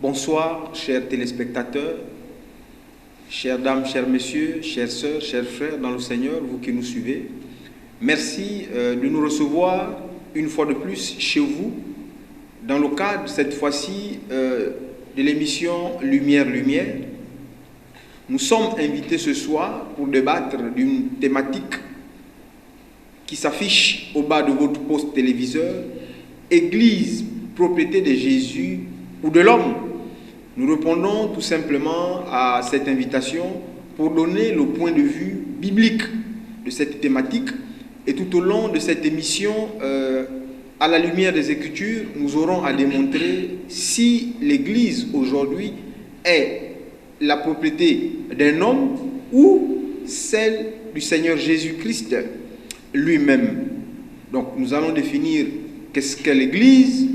Bonsoir, chers téléspectateurs, chères dames, chers messieurs, chères sœurs, chers frères dans le Seigneur, vous qui nous suivez. Merci de nous recevoir une fois de plus chez vous, dans le cadre, cette fois-ci, de l'émission Lumière, Lumière. Nous sommes invités ce soir pour débattre d'une thématique qui s'affiche au bas de votre poste téléviseur, Église, propriété de Jésus ou de l'homme. Nous répondons tout simplement à cette invitation pour donner le point de vue biblique de cette thématique. Et tout au long de cette émission, à la lumière des Écritures, nous aurons à démontrer si l'Église aujourd'hui est la propriété d'un homme ou celle du Seigneur Jésus-Christ lui-même. Donc nous allons définir qu'est-ce qu'est l'Église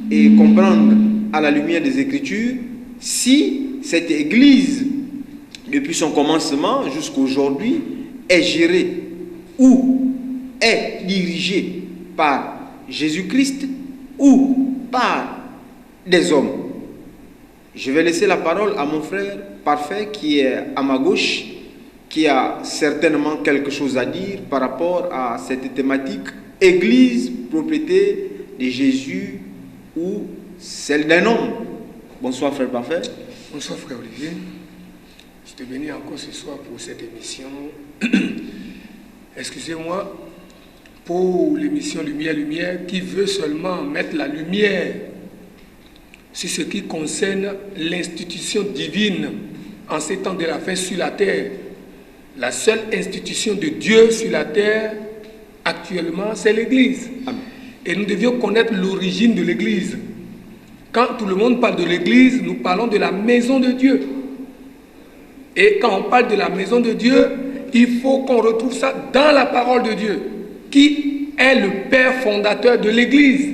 et comprendre à la lumière des Écritures si cette Église, depuis son commencement jusqu'à aujourd'hui, est gérée ou est dirigée par Jésus-Christ ou par des hommes. Je vais laisser la parole à mon frère parfait qui est à ma gauche, qui a certainement quelque chose à dire par rapport à cette thématique, Église, propriété de Jésus ou celle d'un homme. Bonsoir frère parfait. Bonsoir frère Olivier. Je te bénis encore ce soir pour cette émission. Excusez-moi pour l'émission Lumière, Lumière qui veut seulement mettre la lumière sur ce qui concerne l'institution divine en ces temps de la fin sur la terre. La seule institution de Dieu sur la terre actuellement, c'est l'Église. Amen. Et nous devions connaître l'origine de l'Église. Quand tout le monde parle de l'Église, nous parlons de la maison de Dieu. Et quand on parle de la maison de Dieu, il faut qu'on retrouve ça dans la parole de Dieu, qui est le Père fondateur de l'Église.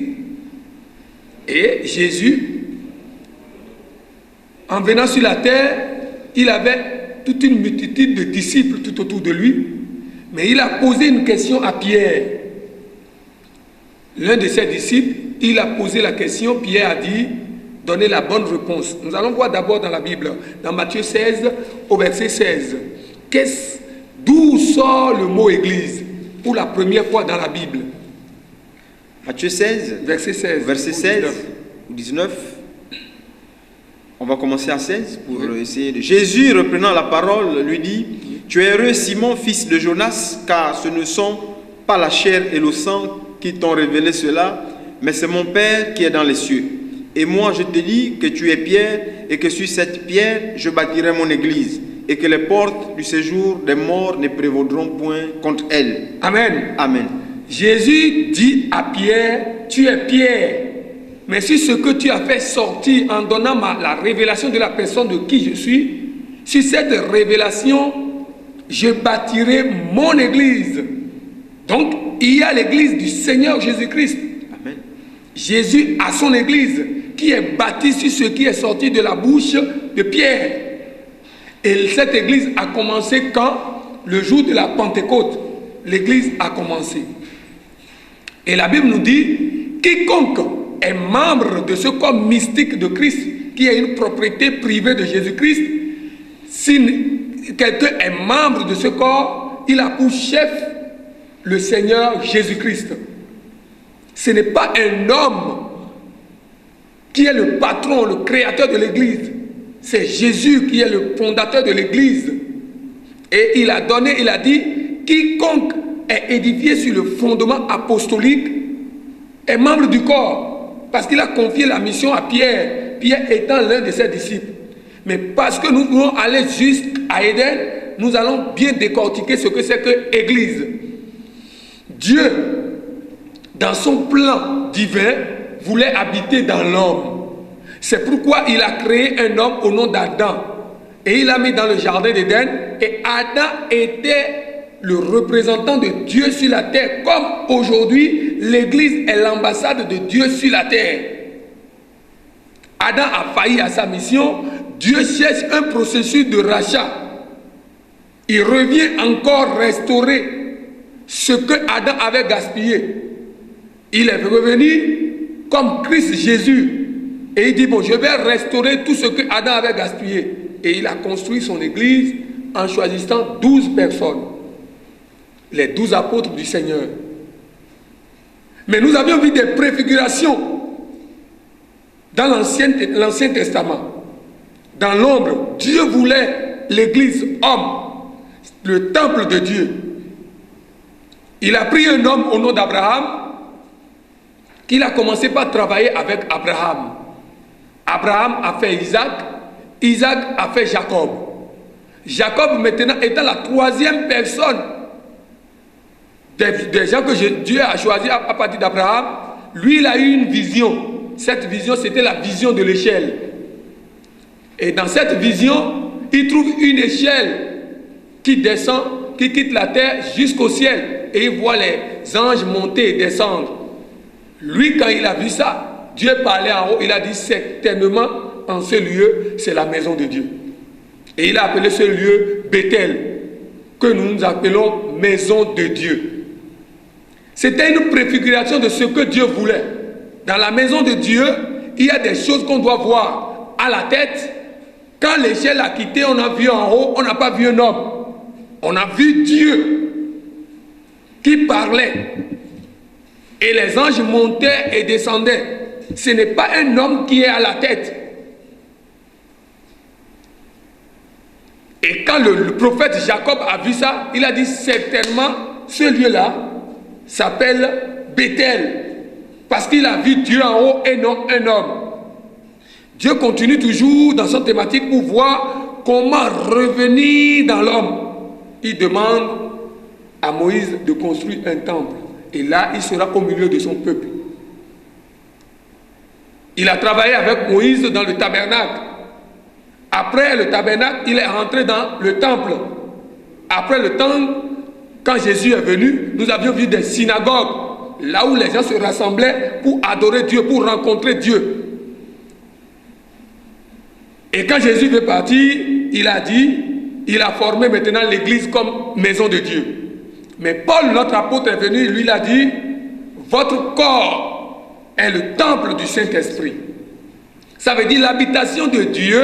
Et Jésus, en venant sur la terre, il avait toute une multitude de disciples tout autour de lui, mais il a posé une question à Pierre. L'un de ses disciples, il a posé la question, Pierre a dit, donnez la bonne réponse. Nous allons voir d'abord dans la Bible, dans Matthieu 16, au verset 16. D'où sort le mot Église pour la première fois dans la Bible? Matthieu 16, verset 16, verset 16 ou 19. On va commencer à 16 pour essayer de... Jésus, reprenant la parole, lui dit, tu es heureux Simon, fils de Jonas, car ce ne sont pas la chair et le sang qui t'ont révélé cela, mais c'est mon Père qui est dans les cieux. Et moi, je te dis que tu es Pierre, et que sur cette pierre, je bâtirai mon église, et que les portes du séjour des morts ne prévaudront point contre elle. Amen. Amen. Jésus dit à Pierre, tu es Pierre, mais si ce que tu as fait sortir en donnant la révélation de la personne de qui je suis, sur cette révélation, je bâtirai mon église. Donc, il y a l'église du Seigneur Jésus-Christ. Amen. Jésus a son église qui est bâtie sur ce qui est sorti de la bouche de Pierre. Et cette église a commencé quand? Le jour de la Pentecôte. L'église a commencé. Et la Bible nous dit, quiconque est membre de ce corps mystique de Christ, qui est une propriété privée de Jésus-Christ, si quelqu'un est membre de ce corps, il a pour chef le Seigneur Jésus-Christ. Ce n'est pas un homme qui est le patron, le créateur de l'église. C'est Jésus qui est le fondateur de l'église. Et il a dit, quiconque est édifié sur le fondement apostolique est membre du corps. Parce qu'il a confié la mission à Pierre, Pierre étant l'un de ses disciples. Mais parce que nous voulons aller jusqu'à Éden, nous allons bien décortiquer ce que c'est que l'église. Dieu, dans son plan divin, voulait habiter dans l'homme. C'est pourquoi il a créé un homme au nom d'Adam. Et il l'a mis dans le jardin d'Éden. Et Adam était le représentant de Dieu sur la terre. Comme aujourd'hui, l'Église est l'ambassade de Dieu sur la terre. Adam a failli à sa mission. Dieu cherche un processus de rachat. Il revient encore restaurer ce que Adam avait gaspillé. Il est revenu comme Christ Jésus Et il dit, bon, je vais restaurer tout ce que Adam avait gaspillé. Et il a construit son église en choisissant 12 personnes. Les 12 apôtres du Seigneur. Mais nous avions vu des préfigurations dans l'Ancien Testament. Dans l'ombre, Dieu voulait l'église homme, le temple de Dieu. Il a pris un homme au nom d'Abraham, qu'il a commencé par travailler avec Abraham. Abraham a fait Isaac, Isaac a fait Jacob. Jacob maintenant étant la troisième personne des gens que Dieu a choisi à partir d'Abraham, lui il a eu une vision. Cette vision c'était la vision de l'échelle. Et dans cette vision, il trouve une échelle qui descend, qui quitte la terre jusqu'au ciel. Et il voit les anges monter et descendre. Lui quand il a vu ça, Dieu parlait en haut, il a dit certainement en ce lieu, c'est la maison de Dieu. Et il a appelé ce lieu Bethel, que nous appelons maison de Dieu. C'était une préfiguration de ce que Dieu voulait. Dans la maison de Dieu, il y a des choses qu'on doit voir à la tête. Quand l'échelle a quitté, on a vu en haut, on n'a pas vu un homme. On a vu Dieu qui parlait. Et les anges montaient et descendaient. Ce n'est pas un homme qui est à la tête. Et quand le prophète Jacob a vu ça, il a dit certainement ce lieu-là s'appelle Bethel. Parce qu'il a vu Dieu en haut et non un homme. Dieu continue toujours dans son thématique pour voir comment revenir dans l'homme. Il demande à Moïse de construire un temple. Et là, il sera au milieu de son peuple. Il a travaillé avec Moïse dans le tabernacle. Après le tabernacle, il est rentré dans le temple. Après le temple, quand Jésus est venu, nous avions vu des synagogues, là où les gens se rassemblaient pour adorer Dieu, pour rencontrer Dieu. Et quand Jésus veut partir, il a dit, il a formé maintenant l'église comme maison de Dieu. Mais Paul, notre apôtre, est venu, lui, il a dit, votre corps est le temple du Saint-Esprit. Ça veut dire l'habitation de Dieu,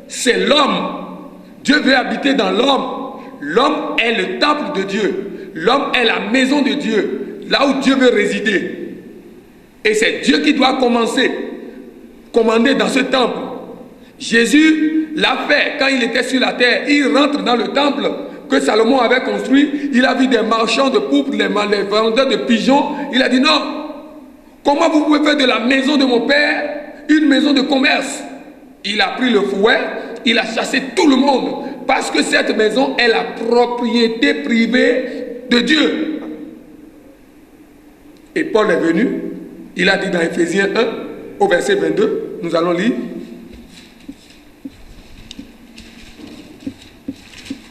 c'est l'homme. Dieu veut habiter dans l'homme. L'homme est le temple de Dieu. L'homme est la maison de Dieu, là où Dieu veut résider. Et c'est Dieu qui doit commander dans ce temple. Jésus l'a fait quand il était sur la terre. Il rentre dans le temple que Salomon avait construit. Il a vu des marchands de pourpre, les vendeurs de pigeons. Il a dit non, comment vous pouvez faire de la maison de mon père une maison de commerce? Il a pris le fouet, il a chassé tout le monde. Parce que cette maison est la propriété privée de Dieu. Et Paul est venu, il a dit dans Ephésiens 1, au verset 22, nous allons lire.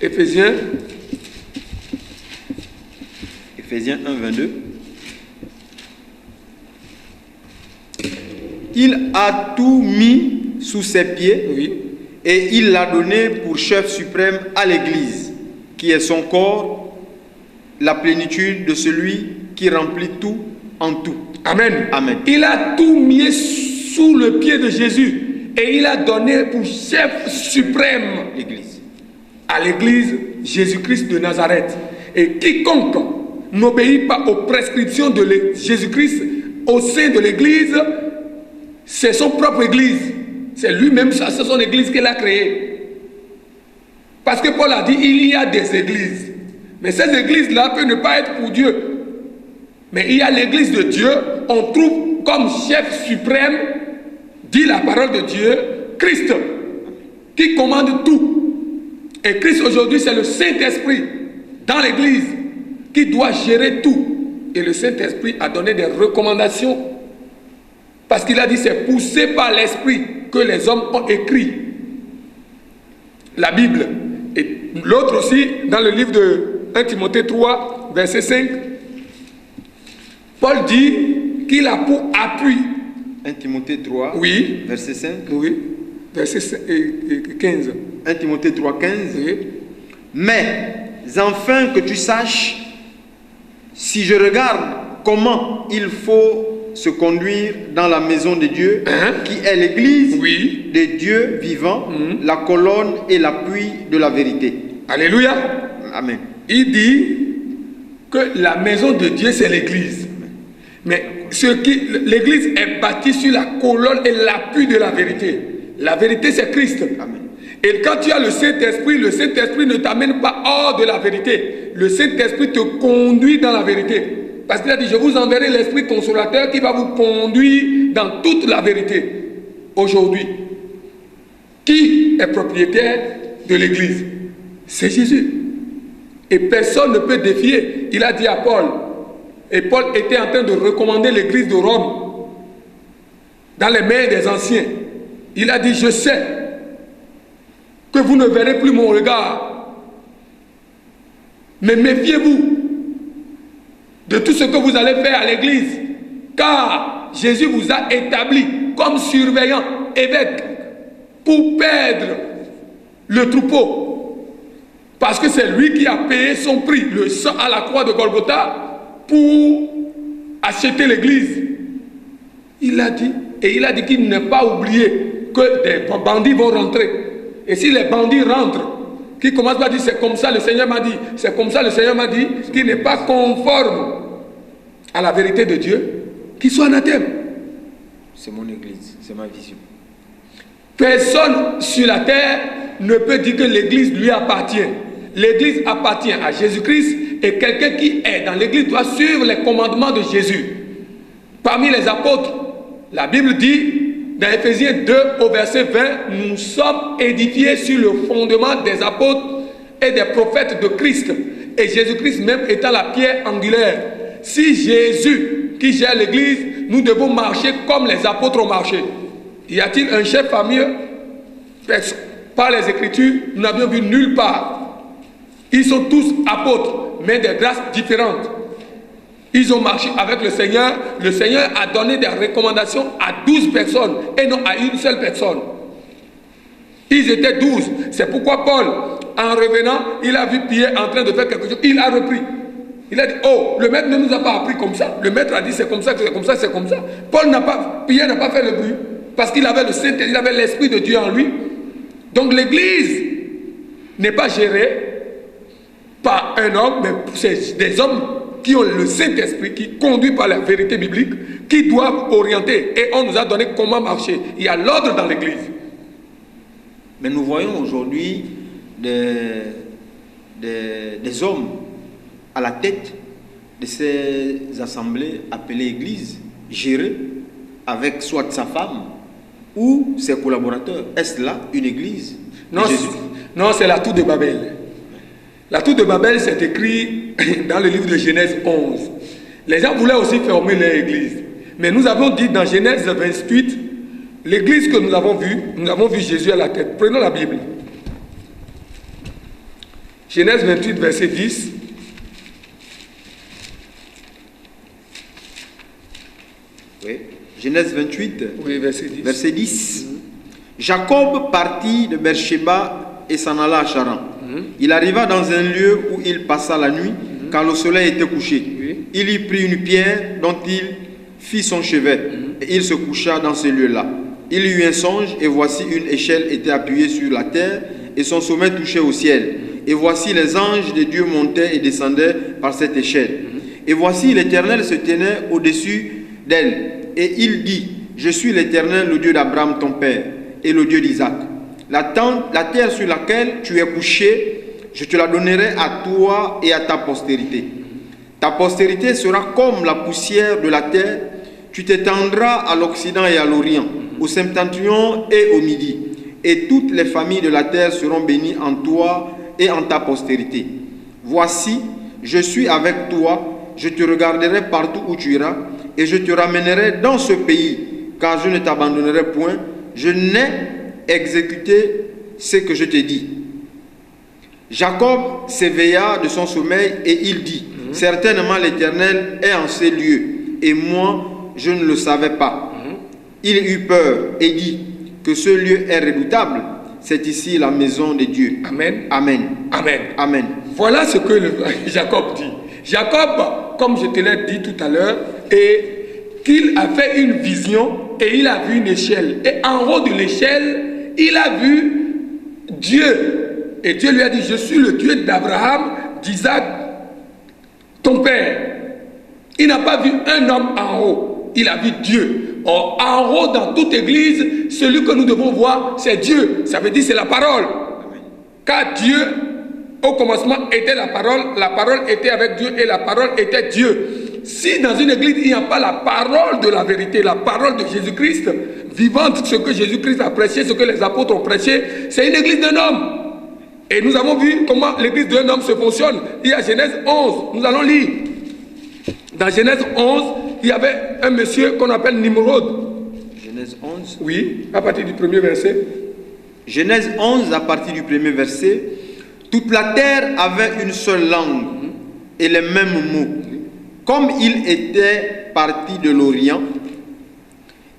Ephésiens 1, 22. Il a tout mis sous ses pieds, oui. Et il l'a donné pour chef suprême à l'Église, qui est son corps, la plénitude de celui qui remplit tout en tout. Amen. Amen. Il a tout mis sous le pied de Jésus et il a donné pour chef suprême L'Église. à l'Église Jésus-Christ de Nazareth. Et quiconque n'obéit pas aux prescriptions de Jésus-Christ au sein de l'Église, c'est son propre Église. C'est lui-même, c'est son église qu'il a créée. Parce que Paul a dit, il y a des églises. Mais ces églises-là peuvent ne pas être pour Dieu. Mais il y a l'église de Dieu, on trouve comme chef suprême, dit la parole de Dieu, Christ, qui commande tout. Et Christ aujourd'hui, c'est le Saint-Esprit dans l'église qui doit gérer tout. Et le Saint-Esprit a donné des recommandations. Parce qu'il a dit, c'est poussé par l'Esprit que les hommes ont écrit la Bible. Et l'autre aussi, dans le livre de 1 Timothée 3, verset 5, Paul dit qu'il a pour appui. 1 Timothée 3, oui, verset 5. Oui, verset 15. 1 Timothée 3, 15. Oui. Mais enfin que tu saches, si je regarde comment il faut se conduire dans la maison de Dieu, qui est l'église Oui. de Dieu vivant, la colonne et l'appui de la vérité. Alléluia. Amen. Il dit que la maison de Dieu, c'est l'église. Mais l'église est bâtie sur la colonne et l'appui de la vérité. La vérité, c'est Christ. Amen. Et quand tu as le Saint-Esprit ne t'amène pas hors de la vérité. Le Saint-Esprit te conduit dans la vérité. Parce qu'il a dit, je vous enverrai l'Esprit consolateur qui va vous conduire dans toute la vérité. Aujourd'hui, qui est propriétaire de l'église? C'est Jésus. Et personne ne peut défier. Il a dit à Paul, et Paul était en train de recommander l'église de Rome dans les mains des anciens. Il a dit, je sais que vous ne verrez plus mon regard, mais méfiez-vous de tout ce que vous allez faire à l'église, car Jésus vous a établi comme surveillant, évêque, pour perdre le troupeau. Parce que c'est lui qui a payé son prix, le sang à la croix de Golgotha, pour acheter l'église. Il a dit, et il a dit qu'il n'a pas oublié que des bandits vont rentrer. Et si les bandits rentrent, qui commencent par dire c'est comme ça le Seigneur m'a dit, c'est comme ça le Seigneur m'a dit, qui n'est pas conforme à la vérité de Dieu, qu'il soit anathème. C'est mon église, c'est ma vision. Personne sur la terre ne peut dire que l'église lui appartient. L'église appartient à Jésus-Christ et quelqu'un qui est dans l'église doit suivre les commandements de Jésus. Parmi les apôtres, la Bible dit dans Éphésiens 2 au verset 20, nous sommes édifiés sur le fondement des apôtres et des prophètes de Christ. Et Jésus-Christ même étant la pierre angulaire. Si Jésus qui gère l'église, nous devons marcher comme les apôtres ont marché. Y a-t-il un chef famille? Par les Écritures, nous n'avions vu nulle part. Ils sont tous apôtres, mais des grâces différentes. Ils ont marché avec le Seigneur. Le Seigneur a donné des recommandations à 12 personnes et non à une seule personne. Ils étaient 12. C'est pourquoi Paul, en revenant, il a vu Pierre en train de faire quelque chose. Il a repris. Il a dit, oh, le maître ne nous a pas appris comme ça. Le maître a dit, c'est comme ça, c'est comme ça, c'est comme ça. Pierre n'a pas fait le bruit. Parce qu'il avait le Saint-Esprit, il avait l'Esprit de Dieu en lui. Donc l'église n'est pas gérée par un homme, mais c'est des hommes qui ont le Saint-Esprit, qui conduit par la vérité biblique, qui doivent orienter. Et on nous a donné comment marcher. Il y a l'ordre dans l'église. Mais nous voyons aujourd'hui des hommes à la tête de ces assemblées appelées églises, gérées avec soit sa femme ou ses collaborateurs. Est-ce là une église? Non, c'est la tour de Babel. La tour de Babel, c'est écrit dans le livre de Genèse 11. Les gens voulaient aussi fermer leur église. Mais nous avons dit dans Genèse 28, l'église que nous avons vu Jésus à la tête. Prenons la Bible. Genèse 28, verset 10. Oui. Genèse 28, oui, verset 10. Verset 10. Jacob partit de Beersheba et s'en alla à Charan. Il arriva dans un lieu où il passa la nuit, car le soleil était couché. Oui. Il y prit une pierre dont il fit son chevet, et il se coucha dans ce lieu-là. Il eut un songe, et voici une échelle était appuyée sur la terre, et son sommet touchait au ciel. Et voici les anges de Dieu montaient et descendaient par cette échelle. Et voici l'Éternel se tenait au-dessus d'elle. Et il dit, je suis l'Éternel, le Dieu d'Abraham ton père, et le Dieu d'Isaac. La terre sur laquelle tu es couché, je te la donnerai à toi et à ta postérité. Ta postérité sera comme la poussière de la terre. Tu t'étendras à l'Occident et à l'Orient, au septentrion et au Midi. Et toutes les familles de la terre seront bénies en toi et en ta postérité. Voici, je suis avec toi, je te regarderai partout où tu iras, et je te ramènerai dans ce pays, car je ne t'abandonnerai point. Je n'ai exécuté ce que je t'ai dit. Jacob s'éveilla de son sommeil et il dit, certainement l'Éternel est en ces lieux, et moi, je ne le savais pas. Il eut peur et dit que ce lieu est redoutable. C'est ici la maison de Dieu. Amen. Amen. Amen. Amen. Voilà ce que Jacob dit. Jacob, comme je te l'ai dit tout à l'heure, et qu'il a fait une vision et il a vu une échelle. Et en haut de l'échelle, il a vu Dieu. Et Dieu lui a dit, je suis le Dieu d'Abraham, d'Isaac, ton père. Il n'a pas vu un homme en haut, il a vu Dieu. Or, en haut, dans toute église, celui que nous devons voir, c'est Dieu. Ça veut dire c'est la parole. Car Dieu, au commencement, était la parole était avec Dieu et la parole était Dieu. Si dans une église, il n'y a pas la parole de la vérité, la parole de Jésus-Christ, vivante, ce que Jésus-Christ a prêché, ce que les apôtres ont prêché, c'est une église d'un homme. Et nous avons vu comment l'église d'un homme se fonctionne. Il y a Genèse 11, nous allons lire. Dans Genèse 11, il y avait un monsieur qu'on appelle Nimrod. Genèse 11. Oui, à partir du premier verset. Genèse 11, à partir du premier verset. Toute la terre avait une seule langue et les mêmes mots. Comme il était parti de l'Orient,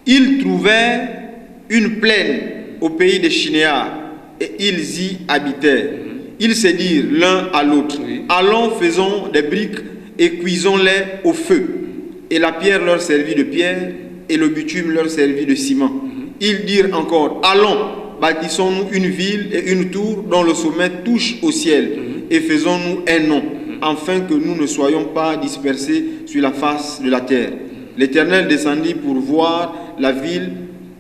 il trouvait une plaine au pays des Chinéars et ils y habitèrent. Ils se dirent l'un à l'autre, allons, faisons des briques et cuisons-les au feu. Et la pierre leur servit de pierre et le bitume leur servit de ciment. Ils dirent encore, allons, bâtissons-nous une ville et une tour dont le sommet touche au ciel et faisons-nous un nom, afin que nous ne soyons pas dispersés sur la face de la terre. L'Éternel descendit pour voir la ville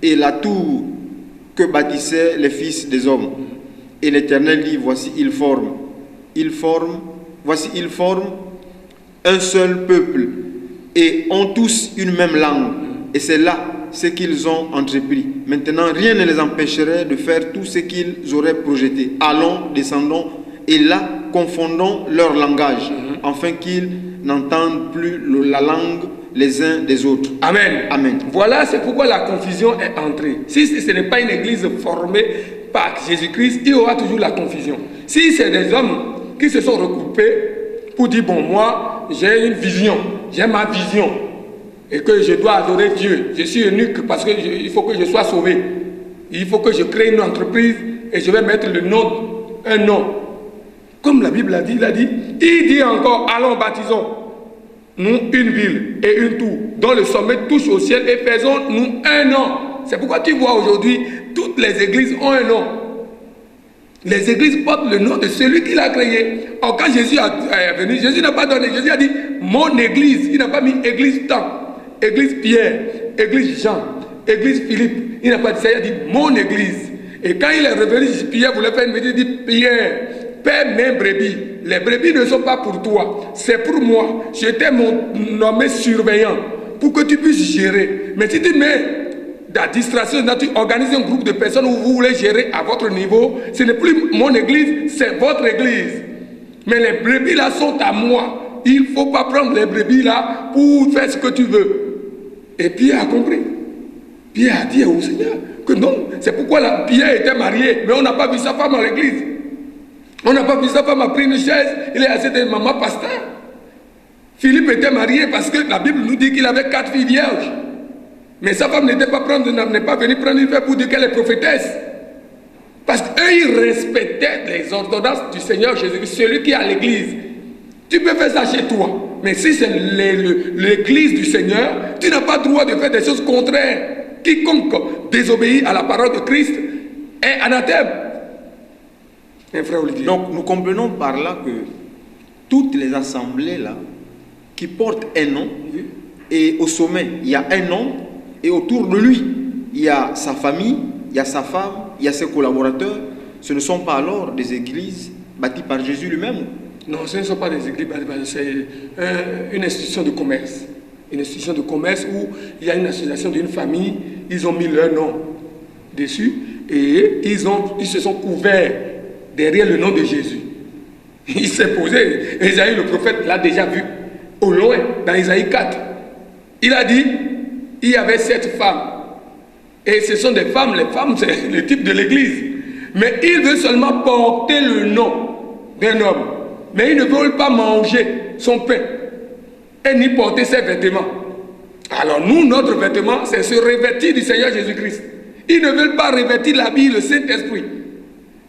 et la tour que bâtissaient les fils des hommes. Et l'Éternel dit, voici ils forment un seul peuple et ont tous une même langue. Et c'est là ce qu'ils ont entrepris. Maintenant, rien ne les empêcherait de faire tout ce qu'ils auraient projeté. Allons, descendons, et là, confondons leur langage, afin qu'ils n'entendent plus la langue les uns des autres. Amen. Amen. Voilà, c'est pourquoi la confusion est entrée. Si ce n'est pas une église formée par Jésus-Christ, il y aura toujours la confusion. Si c'est des hommes qui se sont regroupés pour dire, bon, moi, j'ai une vision, j'ai ma vision, et que je dois adorer Dieu. Je suis eunuque parce qu'il faut que je sois sauvé. Il faut que je crée une entreprise et je vais mettre le nom, un nom. Comme la Bible a dit, il dit encore, allons, baptisons-nous une ville et une tour, dont le sommet touche au ciel et faisons-nous un nom. C'est pourquoi tu vois aujourd'hui, toutes les églises ont un nom. Les églises portent le nom de celui qui l'a créé. Or, quand Jésus est venu, Jésus n'a pas donné, Jésus a dit, mon église. Il n'a pas mis église temps, église Pierre, église Jean, église Philippe. Il n'a pas dit ça, il a dit mon église. Et quand il est revenu, Pierre voulait faire une médite, il dit, Pierre, paie mes brebis. Les brebis ne sont pas pour toi, c'est pour moi. Je t'ai nommé surveillant pour que tu puisses gérer. Mais si tu mets la distraction, tu organises un groupe de personnes où vous voulez gérer à votre niveau, ce n'est plus mon église, c'est votre église. Mais les brebis là sont à moi. Il ne faut pas prendre les brebis là pour faire ce que tu veux. Et Pierre a compris. Pierre a dit au Seigneur que non, c'est pourquoi Pierre était marié, mais on n'a pas vu sa femme à l'église. On n'a pas vu sa femme a pris une chaise, il est assis de maman pasteur. Philippe était marié parce que la Bible nous dit qu'il avait 4 filles vierges. Mais sa femme n'est pas venue prendre une femme pour dire qu'elle est prophétesse. Parce qu'eux, ils respectaient les ordonnances du Seigneur Jésus-Christ, celui qui est à l'église. Tu peux faire ça chez toi. Mais si c'est l'église du Seigneur, tu n'as pas le droit de faire des choses contraires. Quiconque désobéit à la parole de Christ est anathème. Donc nous comprenons par là que toutes les assemblées là qui portent un nom, et au sommet il y a un nom, et autour de lui il y a sa famille, il y a sa femme, il y a ses collaborateurs, ce ne sont pas alors des églises bâties par Jésus lui-même? Non, ce ne sont pas des églises, c'est une institution de commerce. Une institution de commerce où il y a une association d'une famille, ils ont mis leur nom dessus et ils se sont couverts derrière le nom de Jésus. Il s'est posé. Isaïe le prophète l'a déjà vu au loin dans Isaïe 4. Il a dit, il y avait 7 femmes. Et ce sont des femmes, les femmes c'est le type de l'église. Mais il veut seulement porter le nom d'un homme. Mais ils ne veulent pas manger son pain et ni porter ses vêtements. Alors nous, notre vêtement, c'est se revêtir du Seigneur Jésus-Christ. Ils ne veulent pas revêtir l'habit, le Saint-Esprit.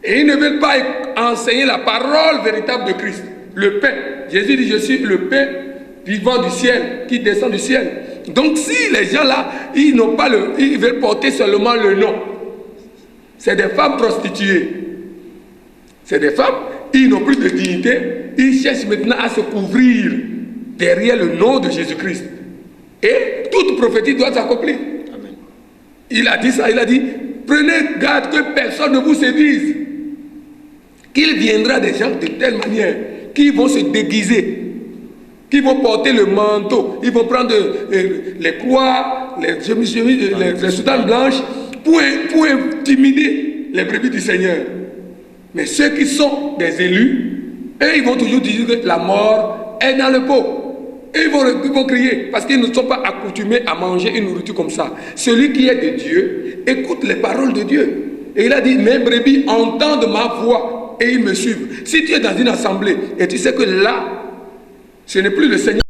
Et ils ne veulent pas enseigner la parole véritable de Christ. Le pain. Jésus dit, je suis le pain vivant du ciel, qui descend du ciel. Donc si les gens là, ils n'ont pas ils veulent porter seulement le nom. C'est des femmes prostituées. C'est des femmes, ils n'ont plus de dignité. Ils cherchent maintenant à se couvrir derrière le nom de Jésus-Christ. Et toute prophétie doit s'accomplir. Amen. Il a dit ça, il a dit, prenez garde que personne ne vous séduise. Qu'il viendra des gens de telle manière, qui vont se déguiser, qui vont porter le manteau, ils vont prendre les croix, les soutanes blanches, pour intimider les brebis du Seigneur. Mais ceux qui sont des élus, eux, ils vont toujours dire que la mort est dans le pot. Et ils vont crier, parce qu'ils ne sont pas accoutumés à manger une nourriture comme ça. Celui qui est de Dieu, écoute les paroles de Dieu. Et il a dit, mes brebis entendent ma voix et ils me suivent. Si tu es dans une assemblée et tu sais que là, ce n'est plus le Seigneur